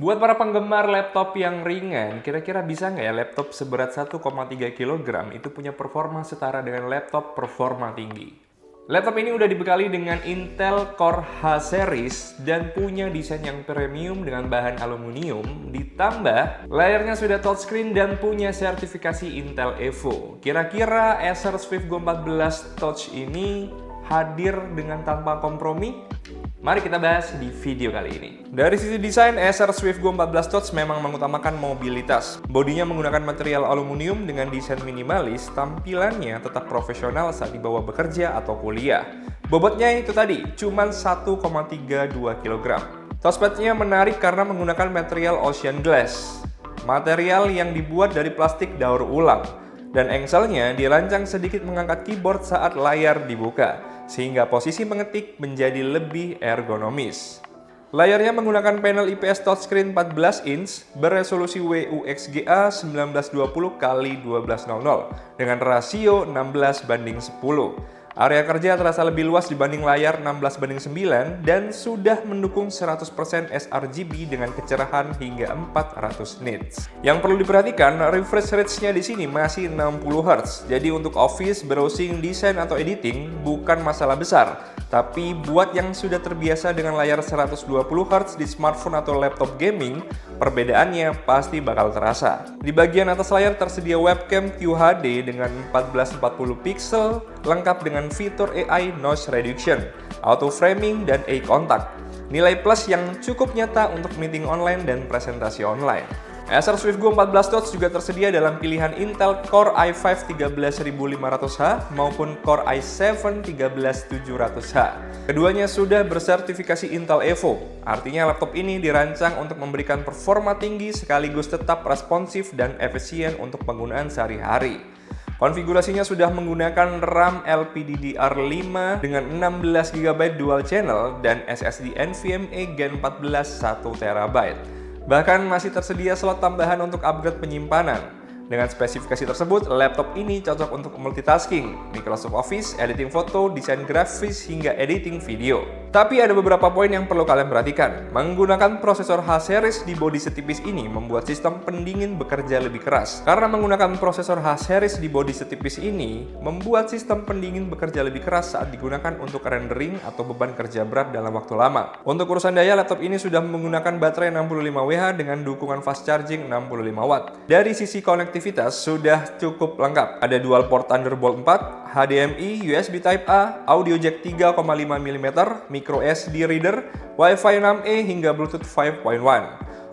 Buat para penggemar laptop yang ringan, kira-kira bisa nggak ya laptop seberat 1,3 kg itu punya performa setara dengan laptop performa tinggi? Laptop ini udah dibekali dengan Intel Core H Series dan punya desain yang premium dengan bahan aluminium, ditambah layarnya sudah touchscreen dan punya sertifikasi Intel Evo. Kira-kira Acer Swift Go 14 Touch ini hadir dengan tanpa kompromi? Mari kita bahas di video kali ini. Dari sisi desain, Acer Swift Go 14 Touch memang mengutamakan mobilitas. Bodinya menggunakan material aluminium dengan desain minimalis, tampilannya tetap profesional saat dibawa bekerja atau kuliah. Bobotnya itu tadi, cuma 1,32 kg. Touchpadnya menarik karena menggunakan material Ocean Glass, material yang dibuat dari plastik daur ulang. Dan engselnya dirancang sedikit mengangkat keyboard saat layar dibuka, sehingga posisi mengetik menjadi lebih ergonomis. Layarnya menggunakan panel IPS touchscreen 14 inch beresolusi WUXGA 1920x1200 dengan rasio 16:10. Area kerja terasa lebih luas dibanding layar 16:9 dan sudah mendukung 100% sRGB dengan kecerahan hingga 400 nits. Yang perlu diperhatikan, refresh rate-nya di sini masih 60 Hz. Jadi untuk office, browsing, desain atau editing bukan masalah besar. Tapi buat yang sudah terbiasa dengan layar 120 Hz di smartphone atau laptop gaming, perbedaannya pasti bakal terasa. Di bagian atas layar tersedia webcam QHD dengan 1440 pixel, lengkap dengan fitur AI noise reduction, auto framing, dan eye contact. Nilai plus yang cukup nyata untuk meeting online dan presentasi online. Acer Swift Go 14 Touch juga tersedia dalam pilihan Intel Core i5 13500H maupun Core i7 13700H. Keduanya sudah bersertifikasi Intel Evo, artinya laptop ini dirancang untuk memberikan performa tinggi sekaligus tetap responsif dan efisien untuk penggunaan sehari-hari. Konfigurasinya sudah menggunakan RAM LPDDR5 dengan 16 GB dual channel dan SSD NVMe Gen 14 1TB. Bahkan masih tersedia slot tambahan untuk upgrade penyimpanan. Dengan spesifikasi tersebut, laptop ini cocok untuk multitasking, Microsoft Office, editing foto, desain grafis, hingga editing video. Tapi ada beberapa poin yang perlu kalian perhatikan. Menggunakan prosesor H-series di bodi setipis ini membuat sistem pendingin bekerja lebih keras. Karena menggunakan prosesor H-series di bodi setipis ini, membuat sistem pendingin bekerja lebih keras saat digunakan untuk rendering atau beban kerja berat dalam waktu lama. Untuk urusan daya, laptop ini sudah menggunakan baterai 65Wh dengan dukungan fast charging 65 Watt. Dari sisi konektivitas sudah cukup lengkap. Ada dual port Thunderbolt 4, HDMI, USB Type A, audio jack 3,5 mm, micro SD reader, Wi-Fi 6E hingga Bluetooth 5.1.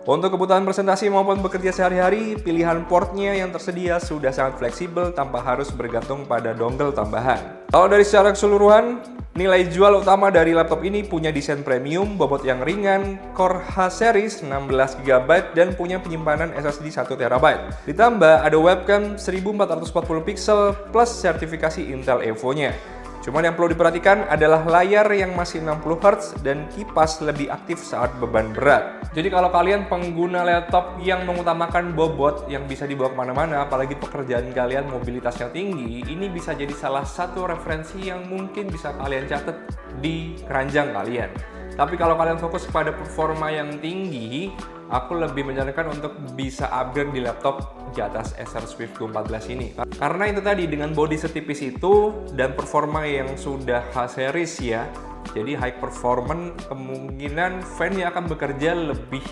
Untuk kebutuhan presentasi maupun bekerja sehari-hari, pilihan portnya yang tersedia sudah sangat fleksibel tanpa harus bergantung pada dongle tambahan. Kalau dari secara keseluruhan, nilai jual utama dari laptop ini punya desain premium, bobot yang ringan, Core H Series 16 GB dan punya penyimpanan SSD 1TB. Ditambah ada webcam 1440 pixel plus sertifikasi Intel Evo-nya. Cuman yang perlu diperhatikan adalah layar yang masih 60 Hz dan kipas lebih aktif saat beban berat. Jadi kalau kalian pengguna laptop yang mengutamakan bobot yang bisa dibawa kemana-mana, apalagi pekerjaan kalian mobilitasnya tinggi, ini bisa jadi salah satu referensi yang mungkin bisa kalian catat di keranjang kalian. Tapi kalau kalian fokus pada performa yang tinggi, aku lebih menyarankan untuk bisa upgrade di laptop di atas Acer Swift Go 14 ini. Karena itu tadi, dengan bodi setipis itu dan performa yang sudah H-series ya, jadi high performance, kemungkinan fan-nya akan bekerja lebih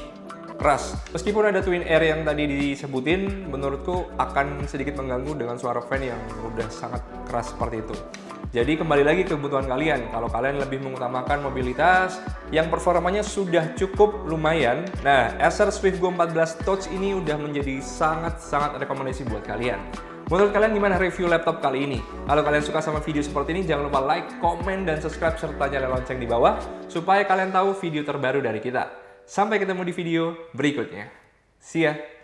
keras. Meskipun ada twin air yang tadi disebutin, menurutku akan sedikit mengganggu dengan suara fan yang udah sangat keras seperti itu. Jadi kembali lagi ke kebutuhan kalian. Kalau kalian lebih mengutamakan mobilitas yang performanya sudah cukup lumayan, nah Acer Swift Go 14 Touch ini udah menjadi sangat rekomendasi buat kalian. Menurut kalian gimana review laptop kali ini? Kalau kalian suka sama video seperti ini, jangan lupa like, komen, dan subscribe serta nyalain lonceng di bawah supaya kalian tahu video terbaru dari kita. Sampai ketemu di video berikutnya. See ya!